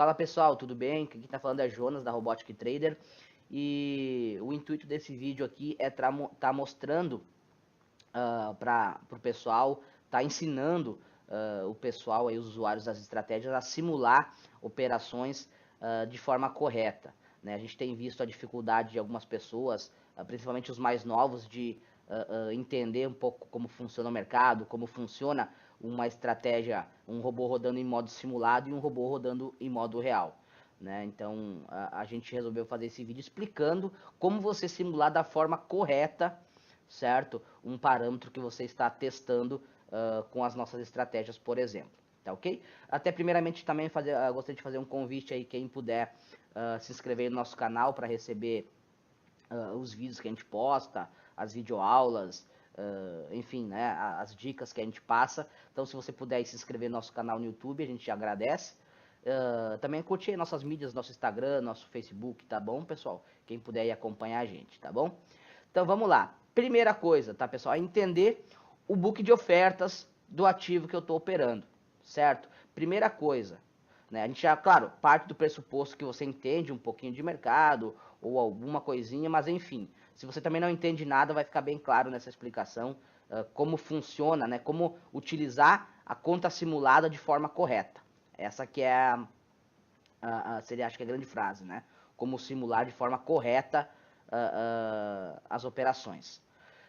Fala pessoal, tudo bem? Quem está falando é Jonas da Robotic Trader e o intuito desse vídeo aqui é tá mostrando para o pessoal, tá ensinando o pessoal, aí, os usuários das estratégias a simular operações de forma correta, né? A gente tem visto a dificuldade de algumas pessoas, principalmente os mais novos, de entender um pouco como funciona o mercado, como funciona uma estratégia, um robô rodando em modo simulado e um robô rodando em modo real, né? Então a gente resolveu fazer esse vídeo explicando como você simular da forma correta, certo? Um parâmetro que você está testando com as nossas estratégias, por exemplo, tá ok? Até primeiramente também gostaria de fazer um convite aí, quem puder se inscrever no nosso canal para receber os vídeos que a gente posta, as videoaulas, enfim, né, as dicas que a gente passa. Então, se você puder aí se inscrever no nosso canal no YouTube, a gente agradece. Também curtir nossas mídias, nosso Instagram, nosso Facebook, tá bom, pessoal? Quem puder aí acompanhar a gente, tá bom? Então, vamos lá. Primeira coisa, tá, pessoal? É entender o book de ofertas do ativo que eu estou operando, certo? Primeira coisa, né? A gente já, claro, parte do pressuposto que você entende um pouquinho de mercado ou alguma coisinha, mas enfim, se você também não entende nada, vai ficar bem claro nessa explicação como funciona, né? Como utilizar a conta simulada de forma correta. Essa que é seria, acho que a grande frase, né? Como simular de forma correta as operações.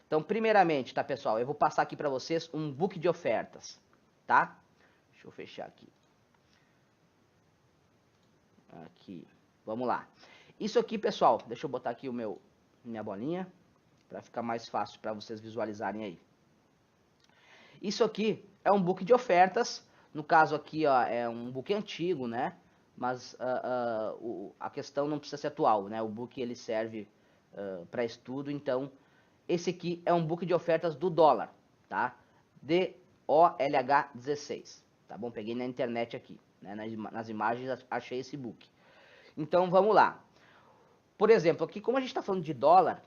Então, primeiramente, tá, pessoal? Eu vou passar aqui para vocês um book de ofertas, tá? Deixa eu fechar aqui. Aqui, vamos lá. Isso aqui, pessoal, deixa eu botar aqui minha bolinha, para ficar mais fácil para vocês visualizarem aí. Isso aqui é um book de ofertas, no caso aqui, ó, é um book antigo, né? Mas a questão não precisa ser atual, né? O book ele serve para estudo, então esse aqui é um book de ofertas do dólar, tá? DOLH16, tá bom? Peguei na internet aqui, né? Nas imagens achei esse book. Então vamos lá. Por exemplo, aqui como a gente está falando de dólar,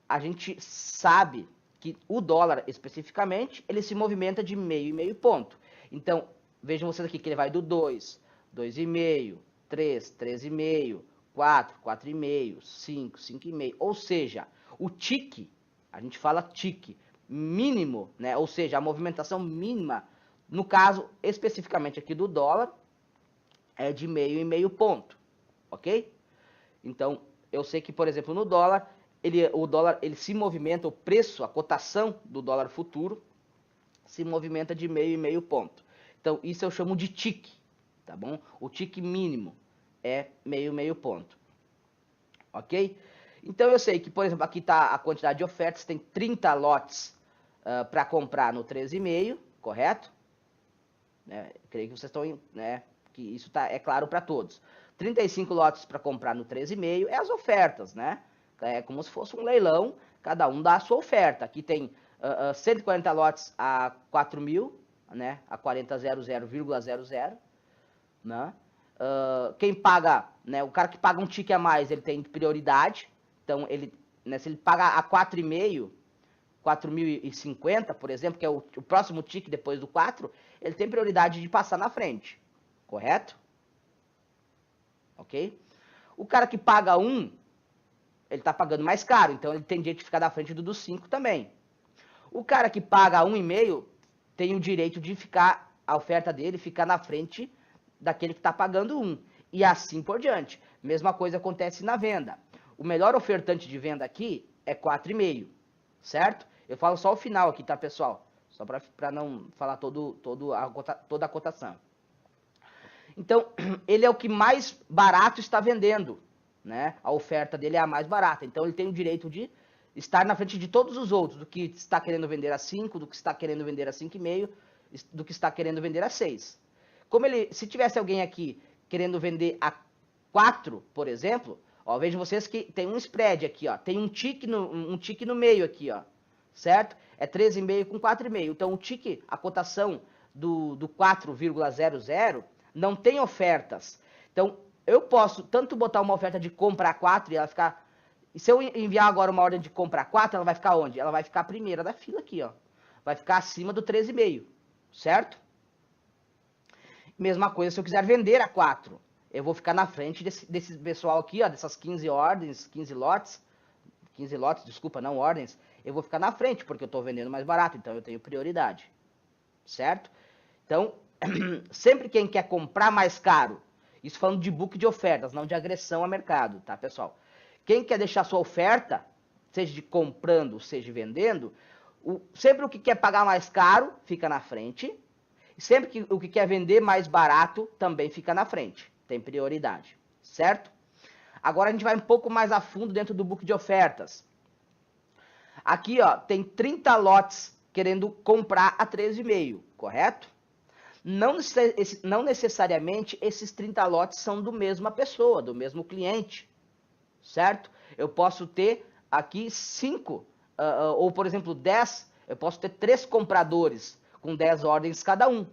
a gente sabe que o dólar especificamente, ele se movimenta de meio e meio ponto. Então, vejam vocês aqui que ele vai do 2, 2,5, 3, 3,5, 4, 4,5, 5, 5,5. Ou seja, o tique, a gente fala tique, mínimo, né? Ou seja, a movimentação mínima, no caso especificamente aqui do dólar, é de meio e meio ponto, ok? Então, eu sei que, por exemplo, no dólar, o dólar ele se movimenta, o preço, a cotação do dólar futuro, se movimenta de meio e meio ponto. Então, isso eu chamo de tique, tá bom? O tique mínimo é meio e meio ponto, ok? Então, eu sei que, por exemplo, aqui está a quantidade de ofertas, tem 30 lotes para comprar no 13,5, correto? Creio que vocês estão, né, que isso é claro para todos. 35 lotes para comprar no 13,5 é as ofertas, né? É como se fosse um leilão, cada um dá a sua oferta. Aqui tem 140 lotes a 4.000, né? A 40.00,00, né? Quem paga, né? O cara que paga um tique a mais, ele tem prioridade. Então, né, se ele paga a 4,5, 4.050, por exemplo, que é o próximo tique depois do 4, ele tem prioridade de passar na frente, correto? Ok? O cara que paga 1, ele está pagando mais caro, então ele tem direito de ficar na frente do 5 também. O cara que paga 1,5 tem o direito de ficar, a oferta dele ficar na frente daquele que está pagando 1. E assim por diante. Mesma coisa acontece na venda. O melhor ofertante de venda aqui é 4,5, certo? Eu falo só o final aqui, tá, pessoal? Só para não falar toda a cotação. Então, ele é o que mais barato está vendendo, né? A oferta dele é a mais barata. Então, ele tem o direito de estar na frente de todos os outros, do que está querendo vender a 5, do que está querendo vender a 5,5, do que está querendo vender a 6. Se tivesse alguém aqui querendo vender a 4, por exemplo, ó, vejam vocês que tem um spread aqui, ó, tem um tique no meio aqui, ó, certo? É 13,5 com 4,5. Então, o tique, a cotação do 4,00 não tem ofertas. Então, eu posso tanto botar uma oferta de compra a 4 e ela ficar... E se eu enviar agora uma ordem de compra a 4, ela vai ficar onde? Ela vai ficar a primeira da fila aqui, ó. Vai ficar acima do 13,5, certo? Mesma coisa se eu quiser vender a 4. eu vou ficar na frente desse pessoal aqui, ó, dessas 15 ordens, 15 lotes, desculpa, não ordens, eu vou ficar na frente, porque eu estou vendendo mais barato, então eu tenho prioridade, certo? Então, sempre quem quer comprar mais caro, isso falando de book de ofertas, não de agressão a mercado, tá, pessoal? Quem quer deixar sua oferta, seja de comprando, seja de vendendo, sempre o que quer pagar mais caro, fica na frente, e sempre que o que quer vender mais barato, também fica na frente, tem prioridade, certo? Agora a gente vai um pouco mais a fundo dentro do book de ofertas. Aqui, ó, tem 30 lotes querendo comprar a 13,5, correto? Não necessariamente esses 30 lotes são do mesma pessoa, do mesmo cliente, certo? Eu posso ter aqui 5, ou por exemplo 10, eu posso ter 3 compradores com 10 ordens cada um.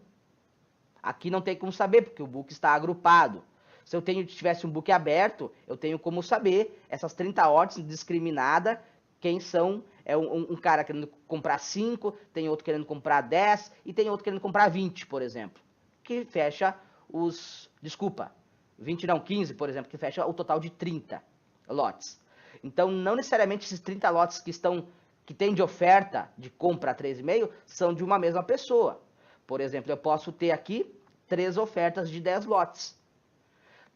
Aqui não tem como saber, porque o book está agrupado. Se eu tivesse um book aberto, eu tenho como saber essas 30 ordens discriminada, quem são. É um cara querendo comprar 5, tem outro querendo comprar 10 e tem outro querendo comprar 20, por exemplo. Que fecha os... Desculpa, 20 não, 15, por exemplo, que fecha o total de 30 lotes. Então, não necessariamente esses 30 lotes que tem de oferta de compra a 13,5 são de uma mesma pessoa. Por exemplo, eu posso ter aqui 3 ofertas de 10 lotes.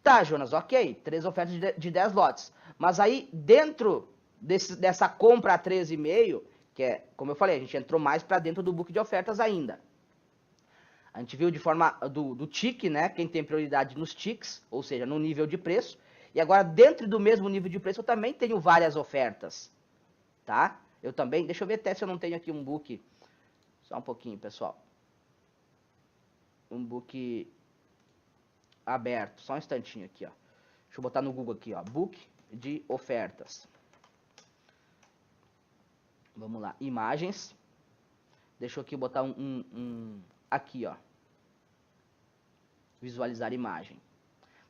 Tá, Jonas, ok, 3 ofertas de 10 lotes. Mas aí, dentro dessa compra a 13,5, que é, como eu falei, a gente entrou mais para dentro do book de ofertas ainda. A gente viu de forma do tick, né? Quem tem prioridade nos ticks, ou seja, no nível de preço. E agora, dentro do mesmo nível de preço, eu também tenho várias ofertas, tá? Eu também, deixa eu ver até se eu não tenho aqui um book. Só um pouquinho, pessoal. Um book aberto, só um instantinho aqui, ó. Deixa eu botar no Google aqui, ó, book de ofertas. Vamos lá, imagens. Deixa eu aqui botar aqui, ó. Visualizar imagem.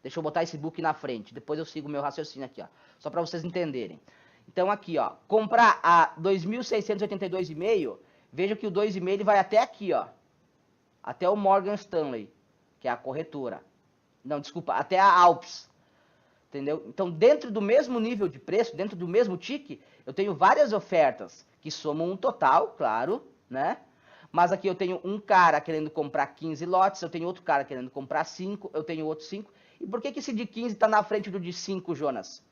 Deixa eu botar esse book na frente, depois eu sigo o meu raciocínio aqui, ó. Só para vocês entenderem. Então aqui, ó, comprar a 2.682,5, veja que o 2,5 ele vai até aqui, ó. Até o Morgan Stanley, que é a corretora. Não, desculpa, até a Alps. Entendeu? Então, dentro do mesmo nível de preço, dentro do mesmo tick, eu tenho várias ofertas que somam um total, claro, né? Mas aqui eu tenho um cara querendo comprar 15 lotes, eu tenho outro cara querendo comprar 5, eu tenho outro 5. E por que esse de 15 está na frente do de 5, Jonas?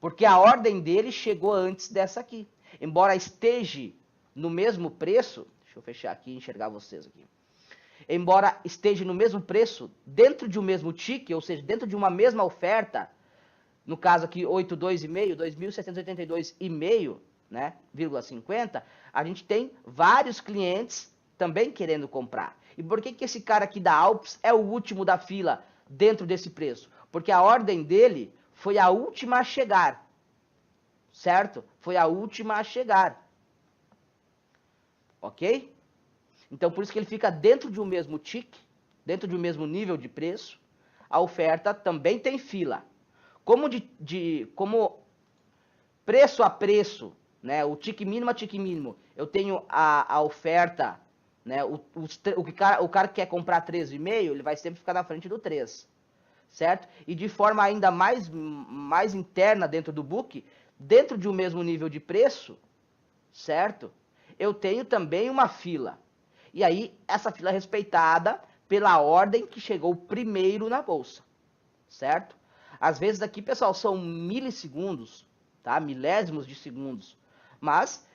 Porque a ordem dele chegou antes dessa aqui. Embora esteja no mesmo preço, deixa eu fechar aqui e enxergar vocês aqui. Embora esteja no mesmo preço, dentro de um mesmo tick, ou seja, dentro de uma mesma oferta, no caso aqui 82,5, 2.782,5, né, 0,50, a gente tem vários clientes também querendo comprar. E por que esse cara aqui da Alps é o último da fila dentro desse preço? Porque a ordem dele foi a última a chegar, certo? Foi a última a chegar, ok? Então, por isso que ele fica dentro de um mesmo tick, dentro de um mesmo nível de preço. A oferta também tem fila. Como preço a preço, né, o tick mínimo a tick mínimo, eu tenho a oferta, né, o cara que quer comprar 3,5, ele vai sempre ficar na frente do 3, certo? E de forma ainda mais interna dentro do book, dentro de um mesmo nível de preço, certo? Eu tenho também uma fila. E aí, essa fila é respeitada pela ordem que chegou primeiro na bolsa, certo? Às vezes aqui, pessoal, são milissegundos, tá? Milésimos de segundos. Mas,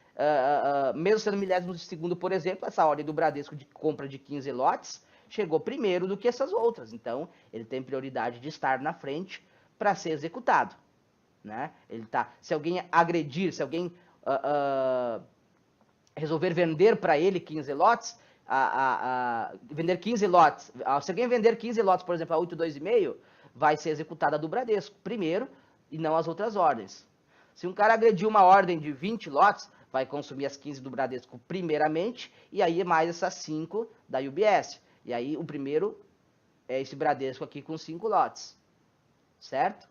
mesmo sendo milésimos de segundo, por exemplo, essa ordem do Bradesco de compra de 15 lotes chegou primeiro do que essas outras. Então, ele tem prioridade de estar na frente para ser executado, né? Ele tá, se alguém agredir, se alguém resolver vender para ele 15 lotes, vender 15 lotes, se alguém vender 15 lotes, por exemplo, a 8,2,5, vai ser executada do Bradesco primeiro e não as outras ordens. Se um cara agredir uma ordem de 20 lotes, vai consumir as 15 do Bradesco primeiramente, e aí mais essas 5 da UBS. E aí o primeiro é esse Bradesco aqui com 5 lotes, certo?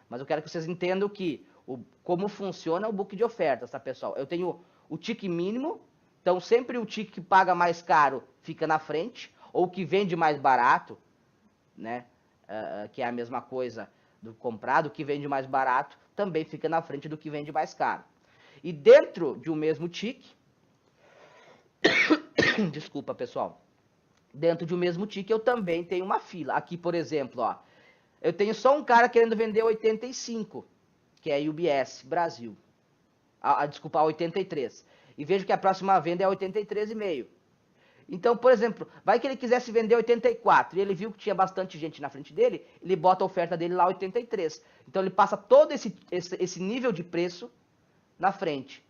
Mas eu quero que vocês entendam que como funciona o book de ofertas, tá, pessoal? Eu tenho o tick mínimo, então sempre o tick que paga mais caro fica na frente, ou que vende mais barato, né? que é a mesma coisa do comprado, que vende mais barato, também fica na frente do que vende mais caro. E dentro de um mesmo tique, desculpa pessoal, dentro de um mesmo tique eu também tenho uma fila. Aqui, por exemplo, ó, eu tenho só um cara querendo vender 85, que é UBS Brasil. Desculpa, 83. E vejo que a próxima venda é 83,5. Então, por exemplo, vai que ele quisesse vender 84 e ele viu que tinha bastante gente na frente dele, ele bota a oferta dele lá 83. Então ele passa todo esse nível de preço na frente,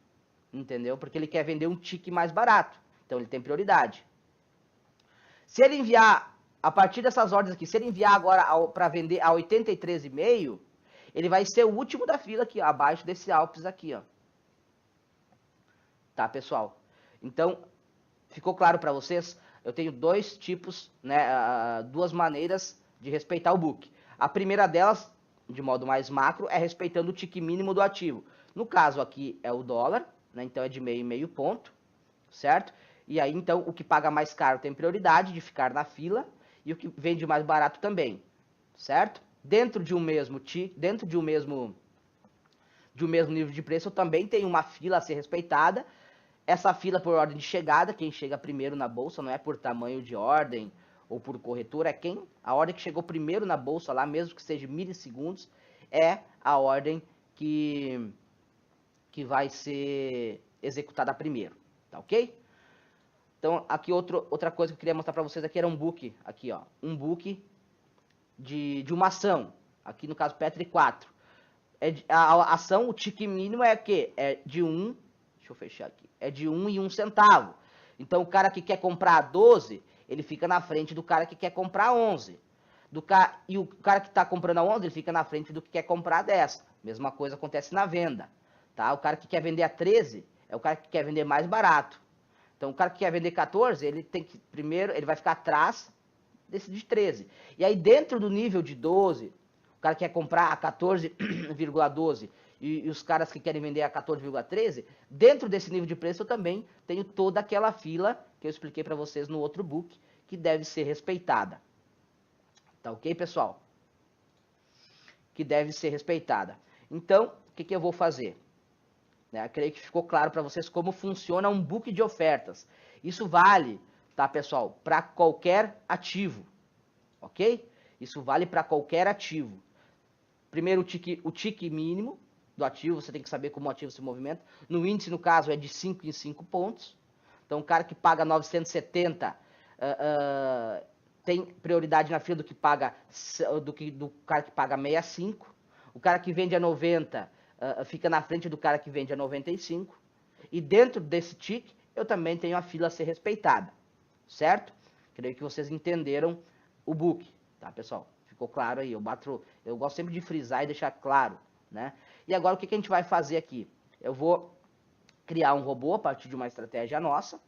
entendeu? Porque ele quer vender um tique mais barato, então ele tem prioridade. Se ele enviar, a partir dessas ordens aqui, se ele enviar agora para vender a 83,5, ele vai ser o último da fila aqui, ó, abaixo desse Alpes aqui, ó. Tá, pessoal? Então, ficou claro para vocês? Eu tenho dois tipos, né, duas maneiras de respeitar o book. A primeira delas, de modo mais macro, é respeitando o tique mínimo do ativo. No caso aqui é o dólar, né, então é de meio em meio ponto, certo? E aí, então, o que paga mais caro tem prioridade de ficar na fila e o que vende mais barato também, certo? Dentro de um mesmo tique, dentro de um mesmo nível de preço, eu também tenho uma fila a ser respeitada. Essa fila por ordem de chegada, quem chega primeiro na bolsa, não é por tamanho de ordem ou por corretora, é a ordem que chegou primeiro na bolsa lá, mesmo que seja milissegundos, é a ordem que vai ser executada primeiro, tá ok? Então, aqui outra coisa que eu queria mostrar para vocês aqui era um book, aqui ó, um book de uma ação, aqui no caso Petri 4. A ação, o tique mínimo é que é de 1, deixa eu fechar aqui, é de 1 e 1 centavo. Então o cara que quer comprar 12, ele fica na frente do cara que quer comprar 11. E o cara que está comprando a 11, ele fica na frente do que quer comprar a 10. Mesma coisa acontece na venda. Tá? O cara que quer vender a 13 é o cara que quer vender mais barato. Então o cara que quer vender 14, ele tem que primeiro, ele vai ficar atrás desse de 13. E aí dentro do nível de 12, o cara quer comprar a 14,12 e os caras que querem vender a 14,13, dentro desse nível de preço eu também tenho toda aquela fila que eu expliquei para vocês no outro book, que deve ser respeitada. Tá ok, pessoal? Que deve ser respeitada. Então, o que eu vou fazer? Eu creio que ficou claro para vocês como funciona um book de ofertas. Isso vale, tá, pessoal, para qualquer ativo, ok? Isso vale para qualquer ativo. Primeiro, o tique mínimo do ativo, você tem que saber como o ativo se movimenta. No índice, no caso, é de 5 em 5 pontos. Então, o cara que paga 970 tem prioridade na fila do cara que paga 65. O cara que vende a 90 fica na frente do cara que vende a 95. E dentro desse tique, eu também tenho a fila a ser respeitada, certo? Creio que vocês entenderam o book, tá, pessoal? Ficou claro aí, eu gosto sempre de frisar e deixar claro, né? E agora o que a gente vai fazer aqui? Eu vou criar um robô a partir de uma estratégia nossa,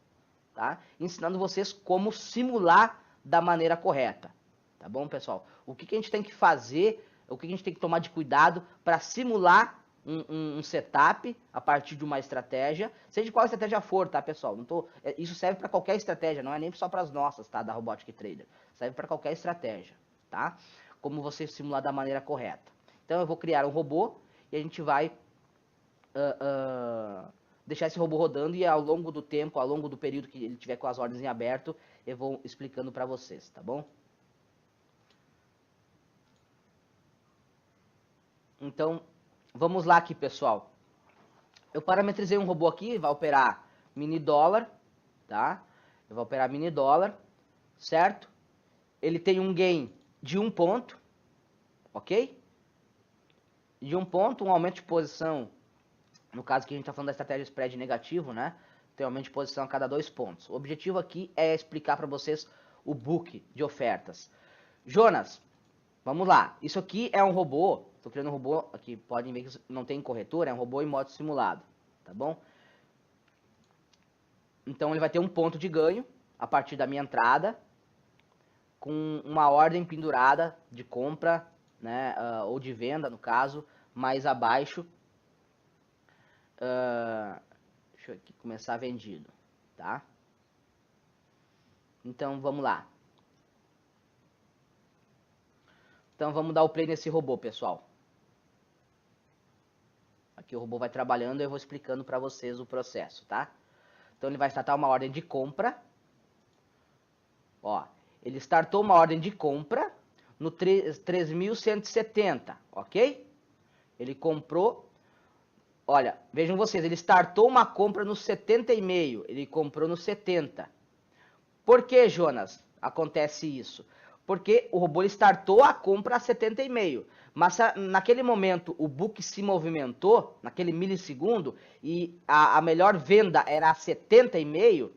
tá? Ensinando vocês como simular da maneira correta, tá bom, pessoal? O que a gente tem que fazer, o que a gente tem que tomar de cuidado para simular um setup a partir de uma estratégia, seja qual estratégia for, tá, pessoal? Isso serve para qualquer estratégia, não é nem só para as nossas, tá, da Robotic Trader. Serve para qualquer estratégia, tá? Como você simular da maneira correta. Então eu vou criar um robô e a gente vai deixar esse robô rodando e ao longo do tempo, ao longo do período que ele tiver com as ordens em aberto, eu vou explicando para vocês, tá bom? Então, vamos lá aqui, pessoal. Eu parametrizei um robô aqui, vai operar mini dólar, tá? Eu vou operar mini dólar, certo? Ele tem um gain de 1 ponto, ok? De 1 ponto, um aumento de posição, no caso que a gente está falando da estratégia spread negativo, né? Tem aumento de posição a cada 2 pontos. O objetivo aqui é explicar para vocês o book de ofertas. Jonas, vamos lá. Isso aqui é um robô. Estou criando um robô aqui. Podem ver que não tem corretor. É um robô em modo simulado. Tá bom? Então ele vai ter um ponto de ganho a partir da minha entrada, com uma ordem pendurada de compra, né? Ou de venda, no caso, mais abaixo. Deixa eu aqui começar vendido. Tá? Então vamos lá. Então vamos dar o play nesse robô, pessoal. Aqui o robô vai trabalhando e eu vou explicando para vocês o processo, tá? Então ele vai startar uma ordem de compra. Ó, ele startou uma ordem de compra no 3.170, ok? Ele comprou, olha, vejam vocês, ele startou uma compra no 70,5, ele comprou no 70. Por que, Jonas, acontece isso? Porque o robô startou a compra a 70,5, mas naquele momento o book se movimentou, naquele milissegundo, e a melhor venda era a 70,5,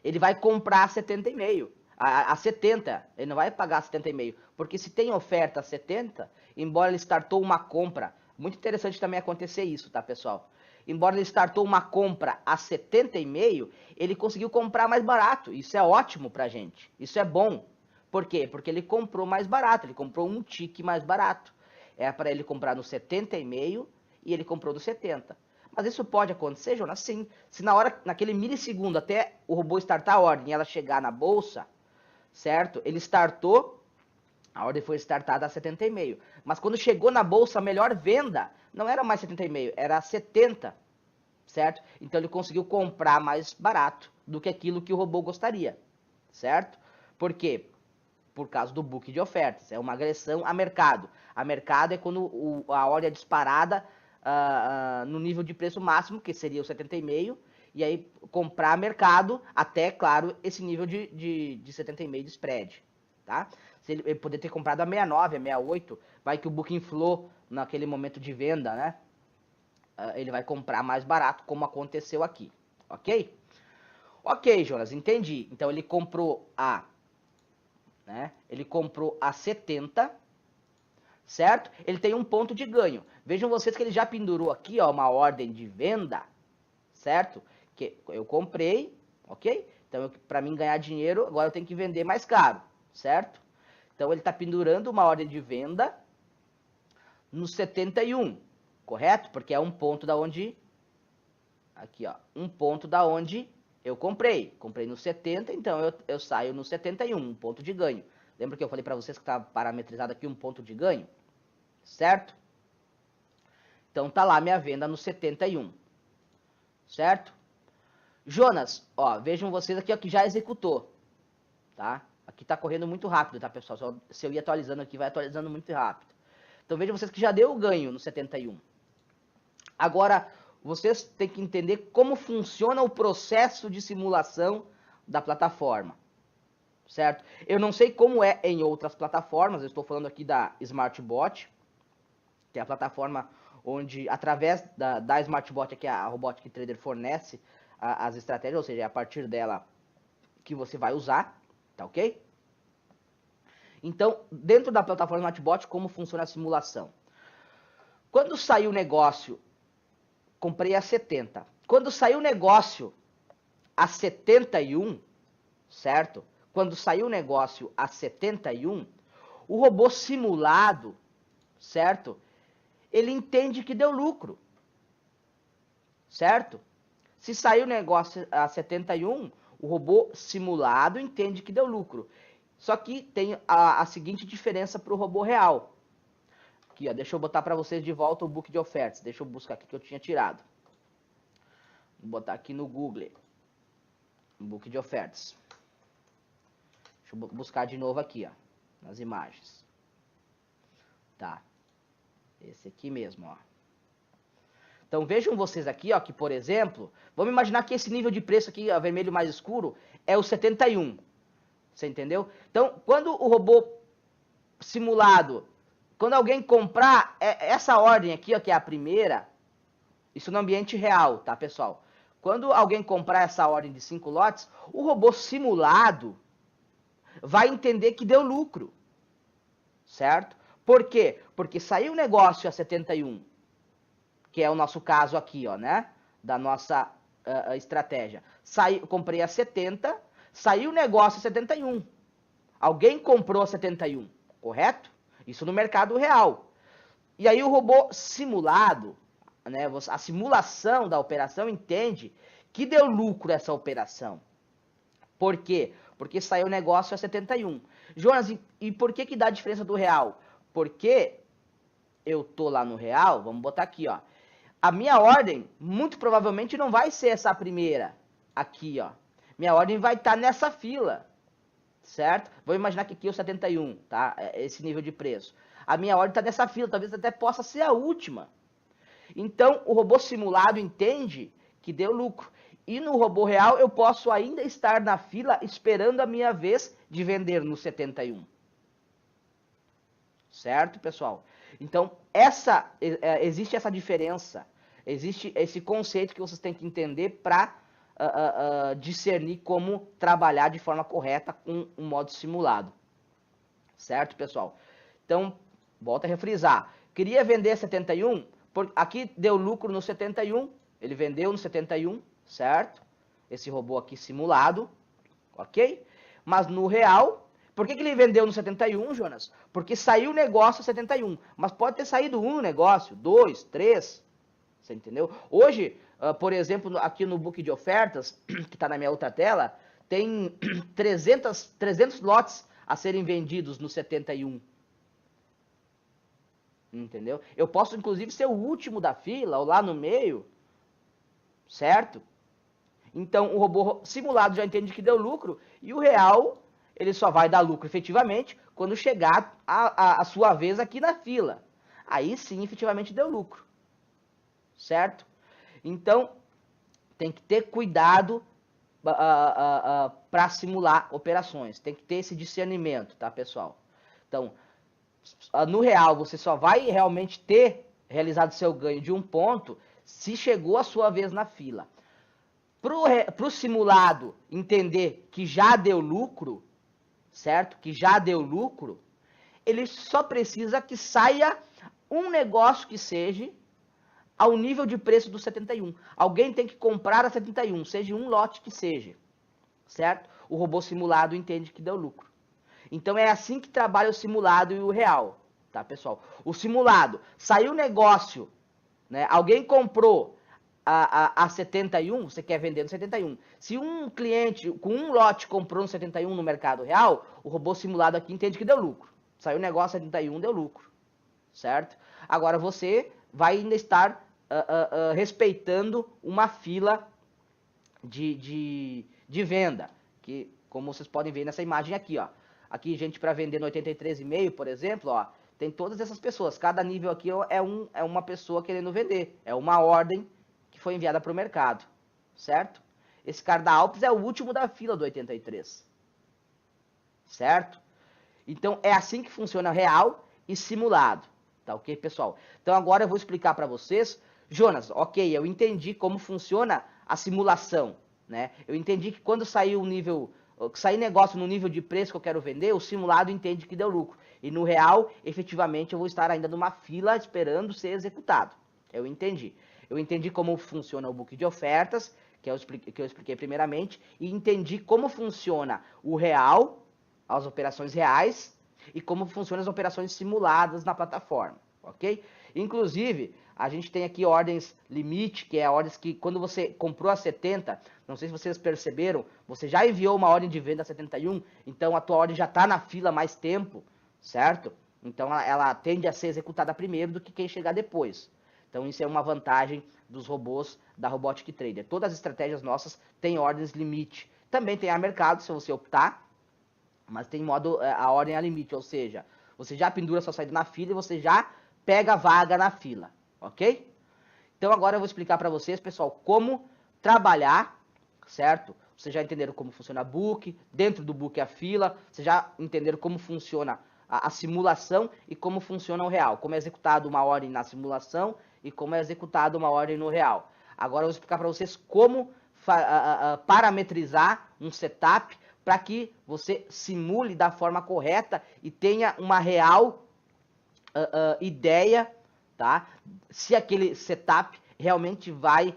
ele vai comprar a 70,5. A 70, ele não vai pagar a 70,5, porque se tem oferta a 70, embora ele startou uma compra, muito interessante também acontecer isso, tá, pessoal? Embora ele startou uma compra a 70,5, ele conseguiu comprar mais barato, isso é ótimo pra gente, isso é bom. Por quê? Porque ele comprou mais barato, ele comprou um tique mais barato. É para ele comprar no 70,5 e ele comprou no 70. Mas isso pode acontecer, Jonas? Sim. Se naquele milissegundo até o robô startar a ordem e ela chegar na bolsa, certo? Ele startou, a ordem foi startada a 70,5. Mas quando chegou na bolsa, a melhor venda não era mais 70,5, era 70, certo? Então ele conseguiu comprar mais barato do que aquilo que o robô gostaria, certo? Por quê? Por causa do book de ofertas. É uma agressão a mercado. A mercado é quando a ordem é disparada no nível de preço máximo, que seria o 70,5, e aí comprar mercado até, claro, esse nível de 70,5 de spread. Tá? Se ele poder ter comprado a 69, a 68, vai que o book inflou naquele momento de venda, né? Ele vai comprar mais barato, como aconteceu aqui. Ok? Ok, Jonas, entendi. Então ele comprou ele comprou a 70, certo? Ele tem um ponto de ganho. Vejam vocês que ele já pendurou aqui, ó, uma ordem de venda, certo? Que eu comprei, ok? Então, para mim ganhar dinheiro, agora eu tenho que vender mais caro, certo? Então, ele está pendurando uma ordem de venda no 71, correto? Porque é um ponto da onde... Aqui, ó, um ponto da onde eu comprei. Comprei no 70, então eu saio no 71, um ponto de ganho. Lembra que eu falei para vocês que está parametrizado aqui um ponto de ganho? Certo? Então tá lá minha venda no 71. Certo? Jonas, ó, vejam vocês aqui ó, que já executou. Tá? Aqui tá correndo muito rápido, tá, pessoal? Só, se eu ir atualizando aqui, vai atualizando muito rápido. Então vejam vocês que já deu o ganho no 71. Agora, vocês têm que entender como funciona o processo de simulação da plataforma, certo? Eu não sei como é em outras plataformas, eu estou falando aqui da SmartBot, que é a plataforma onde, através da SmartBot, que a Robotic Trader fornece as estratégias, ou seja, é a partir dela que você vai usar, tá ok? Então, dentro da plataforma SmartBot, como funciona a simulação? Quando saiu o negócio, comprei a 70. Quando saiu o negócio a 71, certo? Quando saiu o negócio a 71, o robô simulado, certo? Ele entende que deu lucro, certo? Se saiu o negócio a 71, o robô simulado entende que deu lucro. Só que tem a seguinte diferença para o robô real. Aqui, ó, deixa eu botar para vocês de volta o book de ofertas. Deixa eu buscar aqui que eu tinha tirado. Vou botar aqui no Google. Book de ofertas. Deixa eu buscar de novo aqui, ó, nas imagens. Tá. Esse aqui mesmo, ó. Então vejam vocês aqui, ó, que por exemplo, vamos imaginar que esse nível de preço aqui, ó, vermelho mais escuro, é o 71. Você entendeu? Então, quando o robô simulado, quando alguém comprar essa ordem aqui, ó, que é a primeira, isso no ambiente real, tá, pessoal? Quando alguém comprar essa ordem de 5 lotes, o robô simulado vai entender que deu lucro, certo? Por quê? Porque saiu o negócio a 71, que é o nosso caso aqui, ó, né? Da nossa estratégia. Comprei a 70, saiu o negócio a 71. Alguém comprou a 71, correto? Isso no mercado real. E aí o robô simulado, né, a simulação da operação entende que deu lucro essa operação. Por quê? Porque saiu o negócio a 71. Jonas, e por que dá a diferença do real? Porque eu tô lá no real, vamos botar aqui, ó. A minha ordem, muito provavelmente, não vai ser essa primeira aqui, ó. Minha ordem vai estar nessa fila, certo? Vou imaginar que aqui é o 71, tá? Esse nível de preço. A minha ordem está nessa fila, talvez até possa ser a última. Então, o robô simulado entende que deu lucro. E no robô real, eu posso ainda estar na fila esperando a minha vez de vender no 71. Certo, pessoal? Então, existe essa diferença. Existe esse conceito que vocês têm que entender para discernir como trabalhar de forma correta com um modo simulado. Certo, pessoal? Então, volta a refrisar. Queria vender 71, aqui deu lucro no 71, ele vendeu no 71, certo? Esse robô aqui simulado, ok? Mas no real, por que ele vendeu no 71, Jonas? Porque saiu o negócio 71, mas pode ter saído um negócio, 2, 3, você entendeu? Hoje, por exemplo, aqui no book de ofertas, que está na minha outra tela, tem 300 lotes a serem vendidos no 71. Entendeu? Eu posso, inclusive, ser o último da fila, ou lá no meio, certo? Então, o robô simulado já entende que deu lucro, e o real, ele só vai dar lucro efetivamente quando chegar a sua vez aqui na fila. Aí sim, efetivamente deu lucro, certo? Então, tem que ter cuidado para simular operações. Tem que ter esse discernimento, tá, pessoal? Então, no real, você só vai realmente ter realizado seu ganho de um ponto se chegou a sua vez na fila. Para o simulado entender que já deu lucro, certo? Que já deu lucro, ele só precisa que saia um negócio que seja ao nível de preço do 71. Alguém tem que comprar a 71, seja um lote que seja, certo? O robô simulado entende que deu lucro. Então é assim que trabalha o simulado e o real, tá, pessoal? O simulado, saiu negócio, né? Alguém comprou a 71, você quer vender no 71. Se um cliente com um lote comprou no 71 no mercado real, o robô simulado aqui entende que deu lucro. Saiu negócio 71, deu lucro, certo? Agora você vai ainda estar respeitando uma fila de venda, que como vocês podem ver nessa imagem aqui, ó. Aqui, gente para vender no 83,5, por exemplo, ó, tem todas essas pessoas. Cada nível aqui é uma pessoa querendo vender. É uma ordem que foi enviada para o mercado, certo? Esse cara da Alpes é o último da fila do 83, certo? Então, é assim que funciona real e simulado, tá ok, pessoal? Então, agora eu vou explicar para vocês. Jonas, ok, eu entendi como funciona a simulação, né? Eu entendi que quando sair o nível... sair negócio no nível de preço que eu quero vender, o simulado entende que deu lucro. E no real, efetivamente, eu vou estar ainda numa fila esperando ser executado. Eu entendi. Eu entendi como funciona o book de ofertas, que eu expliquei primeiramente, e entendi como funciona o real, as operações reais, e como funcionam as operações simuladas na plataforma, ok? Inclusive, a gente tem aqui ordens limite, que é ordens que quando você comprou a 70, não sei se vocês perceberam, você já enviou uma ordem de venda a 71, então a tua ordem já está na fila há mais tempo, certo? Então ela tende a ser executada primeiro do que quem chegar depois. Então isso é uma vantagem dos robôs da Robotic Trader. Todas as estratégias nossas têm ordens limite. Também tem a mercado, se você optar, mas tem modo a ordem a limite, ou seja, você já pendura sua saída na fila e você já pega a vaga na fila, ok? Então agora eu vou explicar para vocês, pessoal, como trabalhar, certo? Vocês já entenderam como funciona book, dentro do book a fila, vocês já entenderam como funciona a simulação e como funciona o real, como é executado uma ordem na simulação e como é executado uma ordem no real. Agora eu vou explicar para vocês como parametrizar um setup para que você simule da forma correta e tenha uma real ideia, tá? Se aquele setup realmente vai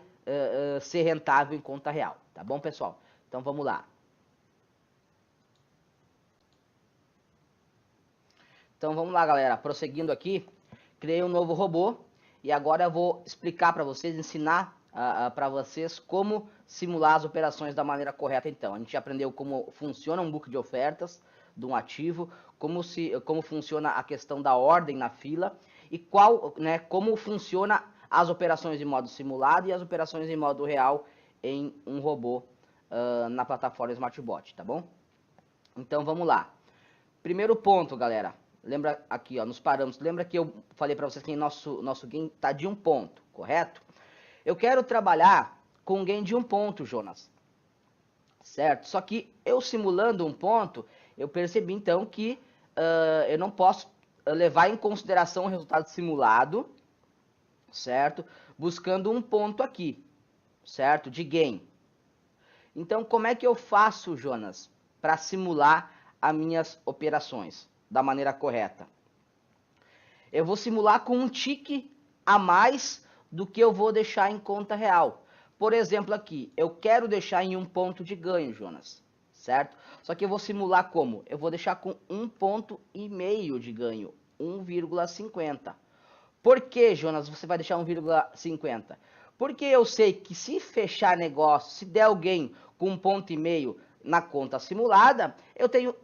ser rentável em conta real, tá bom, pessoal? Então vamos lá. Então vamos lá, galera. Prosseguindo aqui, criei um novo robô e agora eu vou explicar para vocês, ensinar para vocês como simular as operações da maneira correta. Então, a gente já aprendeu como funciona um book de ofertas, de um ativo, como funciona a questão da ordem na fila e como funciona as operações em modo simulado e as operações em modo real em um robô na plataforma SmartBot, tá bom? Então vamos lá. Primeiro ponto, galera. Lembra aqui, ó, nos parâmetros. Lembra que eu falei para vocês que nosso gain está de 1 ponto, correto? Eu quero trabalhar com um gain de 1 ponto, Jonas. Certo? Só que eu simulando 1 ponto, eu percebi então que eu não posso levar em consideração o resultado simulado, certo? Buscando 1 ponto aqui, certo? De gain. Então, como é que eu faço, Jonas, para simular as minhas operações da maneira correta? Eu vou simular com um tique a mais do que eu vou deixar em conta real. Por exemplo, aqui, eu quero deixar em 1 ponto de ganho, Jonas, certo? Só que eu vou simular como? Eu vou deixar com 1,5 ponto de ganho, 1,50. Por que, Jonas, você vai deixar 1,50? Porque eu sei que se fechar negócio, se der alguém com 1,5 ponto na conta simulada, eu tenho,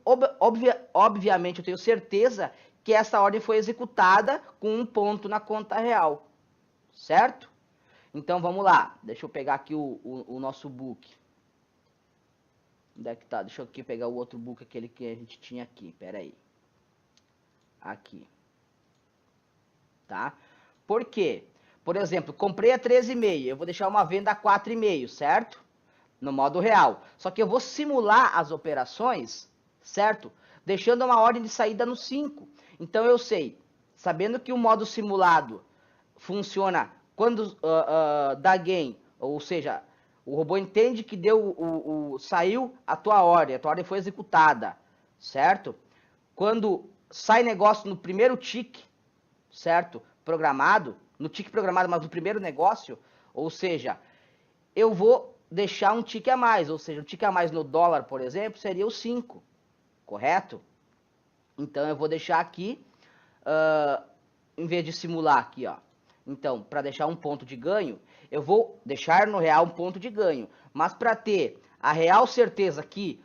obviamente, eu tenho certeza que essa ordem foi executada com 1 ponto na conta real, certo? Então vamos lá, deixa eu pegar aqui o nosso book. Onde é que tá? Deixa eu aqui pegar o outro book, aquele que a gente tinha aqui, pera aí. Aqui. Tá? Por quê? Por exemplo, comprei a 13,5, eu vou deixar uma venda a 4,5, certo? No modo real. Só que eu vou simular as operações, certo? Deixando uma ordem de saída no 5. Então eu sei, sabendo que o modo simulado funciona quando dá gain, ou seja, o robô entende que saiu a tua ordem foi executada, certo? Quando sai negócio no primeiro tique, certo? Programado, no tique programado, mas no primeiro negócio, ou seja, eu vou deixar um tique a mais, ou seja, um tique a mais no dólar, por exemplo, seria o 5, correto? Então eu vou deixar aqui, em vez de simular aqui, ó. Então, para deixar 1 ponto de ganho, eu vou deixar no real 1 ponto de ganho, mas para ter a real certeza que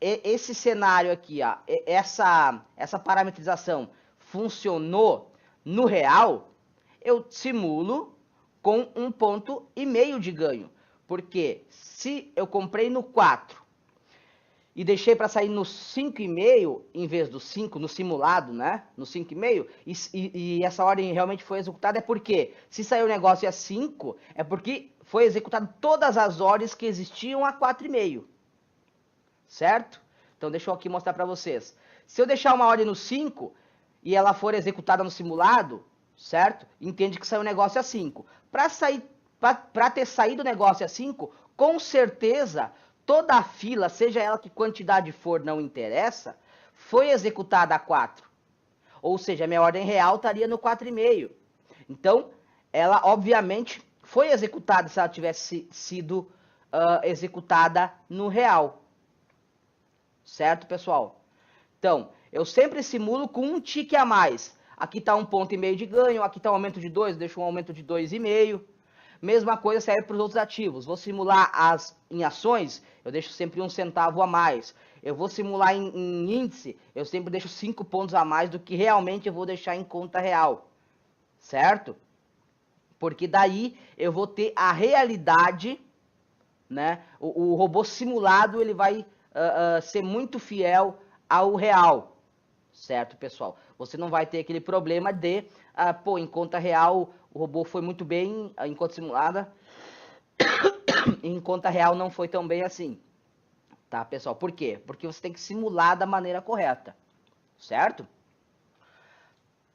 esse cenário aqui, ó, essa parametrização funcionou no real, eu simulo com 1,5 ponto de ganho. Porque se eu comprei no 4 e deixei para sair no 5,5 em vez do 5, no simulado, né? No 5,5, e essa ordem realmente foi executada, é porque se saiu o negócio a 5, é porque foi executado todas as ordens que existiam a 4,5. Certo? Então deixa eu aqui mostrar para vocês. Se eu deixar uma ordem no 5 e ela for executada no simulado, certo? Entende que saiu o negócio a 5. Para ter saído o negócio a 5, com certeza toda a fila, seja ela que quantidade for, não interessa, foi executada a 4. Ou seja, a minha ordem real estaria no 4,5. Então, ela obviamente foi executada se ela tivesse sido executada no real. Certo, pessoal? Então, eu sempre simulo com um tique a mais. Aqui está 1,5 ponto de ganho, aqui está um aumento de 2, deixo um aumento de 2,5. Mesma coisa serve para os outros ativos. Vou simular em ações, eu deixo sempre 1 centavo a mais. Eu vou simular em índice, eu sempre deixo 5 pontos a mais do que realmente eu vou deixar em conta real. Certo? Porque daí eu vou ter a realidade, né? O robô simulado, ele vai ser muito fiel ao real, certo, pessoal? Você não vai ter aquele problema de, em conta real o robô foi muito bem, em conta simulada, em conta real não foi tão bem assim, tá, pessoal? Por quê? Porque você tem que simular da maneira correta, certo?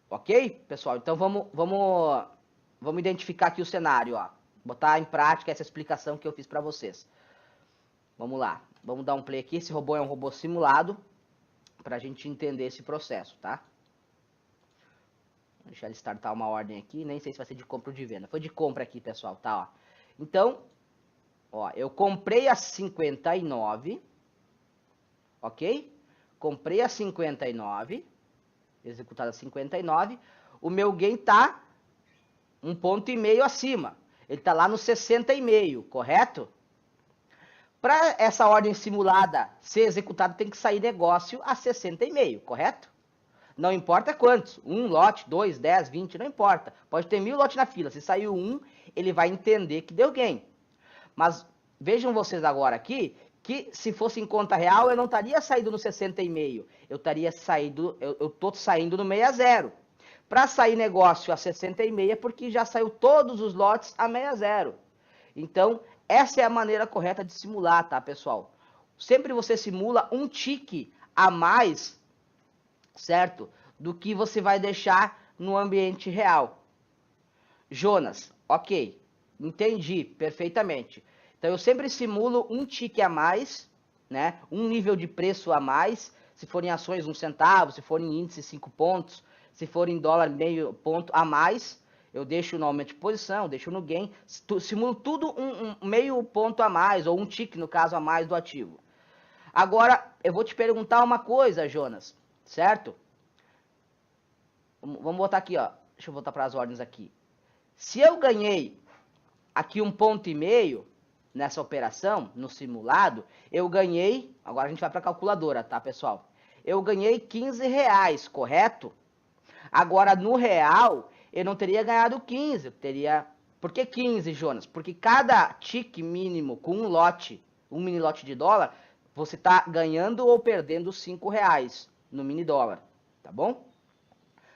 Ok, pessoal? Então vamos identificar aqui o cenário, ó. Botar em prática essa explicação que eu fiz para vocês. Vamos lá, vamos dar um play aqui. Esse robô é um robô simulado, para a gente entender esse processo, tá? Vou deixar ele startar uma ordem aqui, nem sei se vai ser de compra ou de venda. Foi de compra aqui, pessoal, tá? Ó. Então, ó, eu comprei a 59, ok? Comprei a 59, executada a 59, o meu gain tá 1,5 ponto acima. Ele tá lá no 60,5, correto? para essa ordem simulada ser executada, tem que sair negócio a 60,5, correto? Não importa quantos, 1 lote, 2, 10, 20, não importa. Pode ter 1000 lotes na fila, se saiu um, ele vai entender que deu gain. Mas vejam vocês agora aqui, que se fosse em conta real, eu não estaria saindo no 60,5, eu estaria saindo, eu tô saindo no 60. Para sair negócio a 60,5 é porque já saiu todos os lotes a 60. Então, essa é a maneira correta de simular, tá, pessoal? Sempre você simula um tique a mais, certo? Do que você vai deixar no ambiente real. Jonas, ok, entendi perfeitamente. Então, eu sempre simulo um tique a mais, né? Um nível de preço a mais, se for em ações 1 centavo, se for em índice 5 pontos, se for em dólar meio ponto a mais, eu deixo no aumento de posição, deixo no gain, simulo tudo um meio ponto a mais, ou um tique, no caso, a mais do ativo. Agora, eu vou te perguntar uma coisa, Jonas, certo? Vamos botar aqui, ó. Deixa eu voltar para as ordens aqui. Se eu ganhei aqui 1,5 ponto nessa operação, no simulado, eu ganhei, agora a gente vai para a calculadora, tá, pessoal? Eu ganhei R$15, correto? Agora, no real, eu não teria ganhado 15, eu teria... Por que 15, Jonas? Porque cada tique mínimo com um lote, um mini lote de dólar, você está ganhando ou perdendo R$5 no mini dólar, tá bom?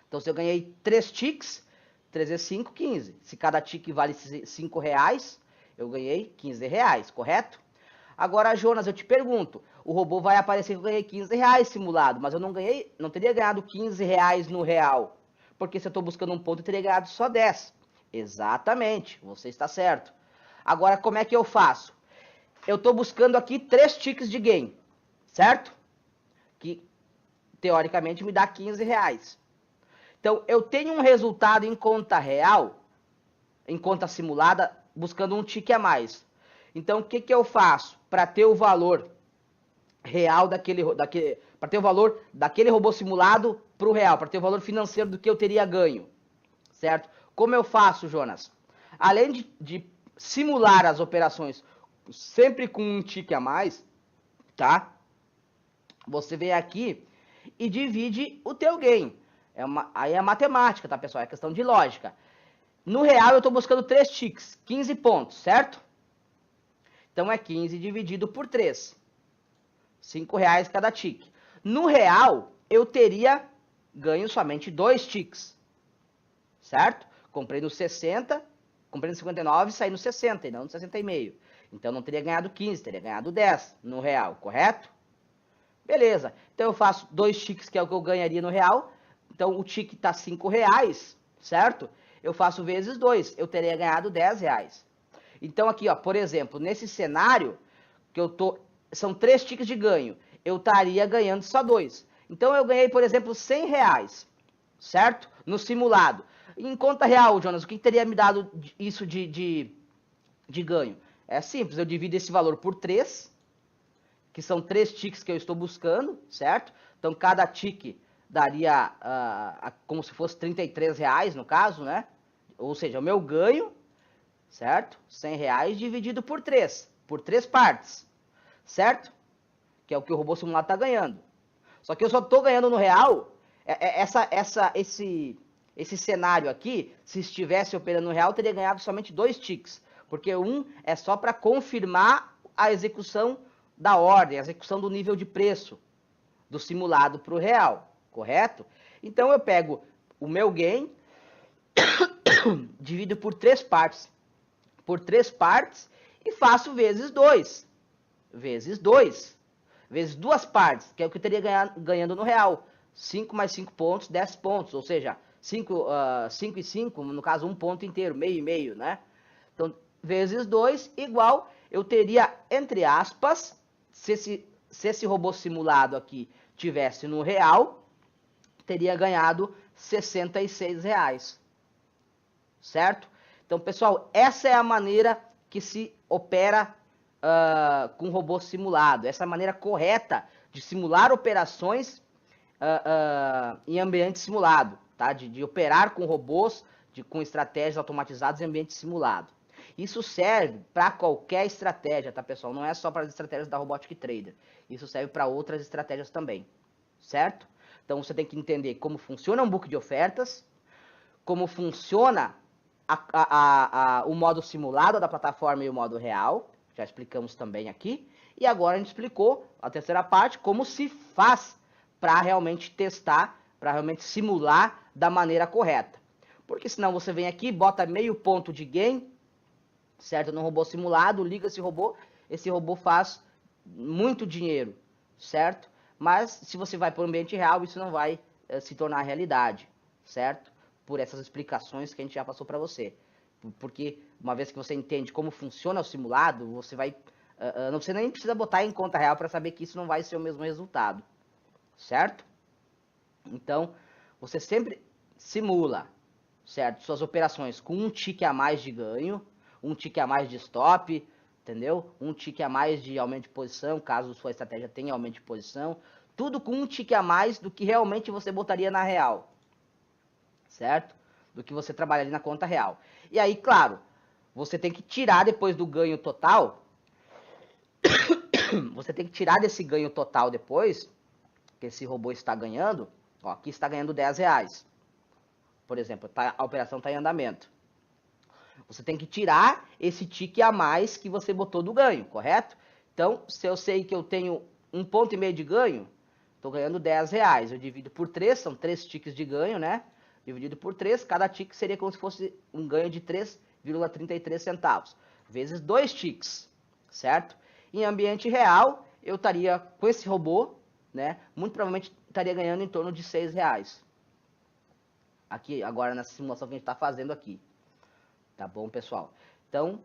Então, se eu ganhei 3 ticks, 3 vezes 5, 15. Se cada tique vale R$5, eu ganhei R$15, correto? Agora, Jonas, eu te pergunto, o robô vai aparecer que eu ganhei R$15 simulado, mas eu não teria ganhado R$15 no real, porque se eu estou buscando um ponto, eu teria ganhado só 10. Exatamente, você está certo. Agora, como é que eu faço? Eu estou buscando aqui 3 ticks de gain, certo? Que, teoricamente, me dá R$15. Então, eu tenho um resultado em conta real, em conta simulada, buscando um tique a mais. Então, o que eu faço para ter o valor real para ter o valor daquele robô simulado para o real, para ter o valor financeiro do que eu teria ganho, certo? Como eu faço, Jonas? Além de simular as operações sempre com um tique a mais, tá? Você vem aqui e divide o teu gain. Aí é matemática, tá, pessoal? É questão de lógica. No real, eu estou buscando 3 ticks, 15 pontos, certo? Então, é 15 dividido por 3. R$5 cada tique. No real, eu teria ganho somente 2 ticks, certo? Comprei no 60, comprei no 59 e saí no 60, e não no 60,5. Então, não teria ganhado 15, teria ganhado 10 no real, correto? Beleza. Então, eu faço 2 ticks, que é o que eu ganharia no real. Então, o tique está R$5, certo? Eu faço vezes 2, eu teria ganhado R$10. Então, aqui, ó, por exemplo, nesse cenário, que eu tô, são 3 ticks de ganho, eu estaria ganhando só 2. Então, eu ganhei, por exemplo, R$100, certo? No simulado. Em conta real, Jonas, o que teria me dado isso de ganho? É simples, eu divido esse valor por 3, que são 3 ticks que eu estou buscando, certo? Então, cada tique daria como se fosse R$33, no caso, né? Ou seja, o meu ganho, certo? R$100 dividido por 3 partes, certo? Que é o que o robô simulado está ganhando. Só que eu só estou ganhando no real, esse cenário aqui, se estivesse operando no real, teria ganhado somente 2 ticks, porque um é só para confirmar a execução da ordem, a execução do nível de preço do simulado para o real, correto? Então, eu pego o meu gain, divido por 3 partes, e faço vezes 2, vezes 2 partes, que é o que eu teria ganhando no real. 5 mais 5 pontos, 10 pontos, ou seja, 5 e 5, no caso, um ponto inteiro, meio e meio, né? Então, vezes 2, igual, eu teria, entre aspas, se esse robô simulado aqui tivesse no real, teria ganhado R$66, certo? Então, pessoal, essa é a maneira que se opera com robô simulado. Essa é a maneira correta de simular operações em ambiente simulado, tá? De operar com robôs, com estratégias automatizadas em ambiente simulado. Isso serve para qualquer estratégia, tá, pessoal? Não é só para as estratégias da Robotic Trader. Isso serve para outras estratégias também, certo? Então você tem que entender como funciona um book de ofertas, como funciona o modo simulado da plataforma e o modo real. Já explicamos também aqui. E agora a gente explicou a terceira parte, como se faz para realmente testar, para realmente simular da maneira correta. Porque senão você vem aqui, bota meio ponto de gain, certo? No robô simulado, liga esse robô faz muito dinheiro, certo? Mas se você vai para o ambiente real, isso não vai se tornar realidade, certo? Por essas explicações que a gente já passou para você. Porque uma vez que você entende como funciona o simulado, você vai... você nem precisa botar em conta real para saber que isso não vai ser o mesmo resultado, certo? Então, você sempre simula, certo? Suas operações com um tique a mais de ganho, um tique a mais de stop, entendeu? Um tique a mais de aumento de posição, caso sua estratégia tenha aumento de posição. Tudo com um tique a mais do que realmente você botaria na real, certo? Do que você trabalharia na conta real. E aí, claro, você tem que tirar depois do ganho total, você tem que tirar desse ganho total depois, que esse robô está ganhando, ó, aqui está ganhando R$10. Por exemplo, a operação está em andamento. Você tem que tirar esse tique a mais que você botou do ganho, correto? Então, se eu sei que eu tenho 1,5 ponto de ganho, estou ganhando R$10. Eu divido por 3, são 3 tiques de ganho, né? Dividido por 3, cada tique seria como se fosse um ganho de 3,33 centavos. Vezes 2 tiques, certo? Em ambiente real, eu estaria com esse robô, né? Muito provavelmente estaria ganhando em torno de R$6. Aqui, agora nessa simulação que a gente está fazendo aqui. Tá bom, pessoal? Então,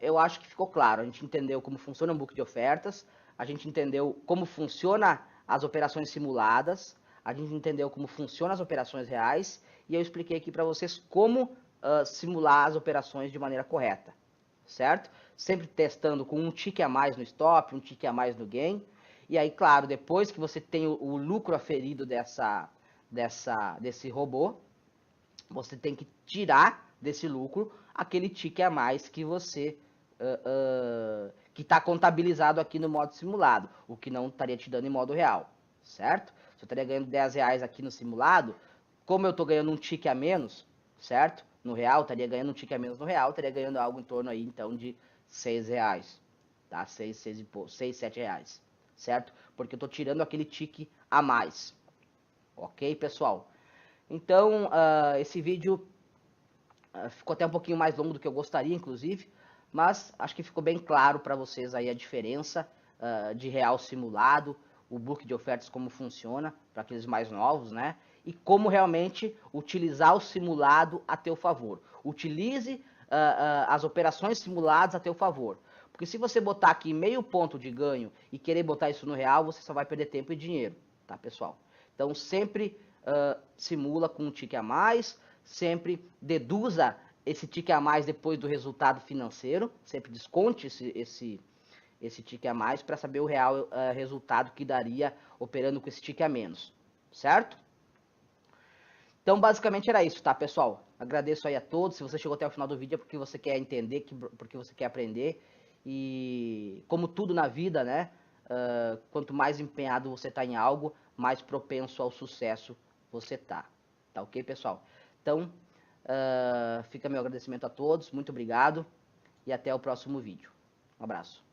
eu acho que ficou claro. A gente entendeu como funciona um book de ofertas, a gente entendeu como funciona as operações simuladas, a gente entendeu como funcionam as operações reais, e eu expliquei aqui para vocês como simular as operações de maneira correta, certo? Sempre testando com um tique a mais no stop, um tique a mais no gain, e aí, claro, depois que você tem o lucro aferido desse robô, você tem que tirar desse lucro aquele tique a mais que você que está contabilizado aqui no modo simulado, o que não estaria te dando em modo real, certo? Se eu estaria ganhando R$10 aqui no simulado, como eu estou ganhando um tique a menos, certo? No real, estaria ganhando um tique a menos no real, estaria ganhando algo em torno aí, então, de R$6, tá? 6, 7 reais, certo? Porque eu estou tirando aquele tique a mais, ok, pessoal? Então, esse vídeo ficou até um pouquinho mais longo do que eu gostaria, inclusive, mas acho que ficou bem claro para vocês aí a diferença de real simulado, o book de ofertas, como funciona, para aqueles mais novos, né? E como realmente utilizar o simulado a teu favor. Utilize as operações simuladas a teu favor. Porque se você botar aqui meio ponto de ganho e querer botar isso no real, você só vai perder tempo e dinheiro, tá, pessoal? Então, sempre simula com um tique a mais, sempre deduza esse tique a mais depois do resultado financeiro, sempre desconte esse tique a mais para saber o real resultado que daria operando com esse tique a menos, certo? Então, basicamente era isso, tá, pessoal? Agradeço aí a todos. Se você chegou até o final do vídeo é porque você quer entender, porque você quer aprender. E como tudo na vida, né? Quanto mais empenhado você tá em algo, mais propenso ao sucesso você tá. Tá ok, pessoal? Então, fica meu agradecimento a todos. Muito obrigado. E até o próximo vídeo. Um abraço.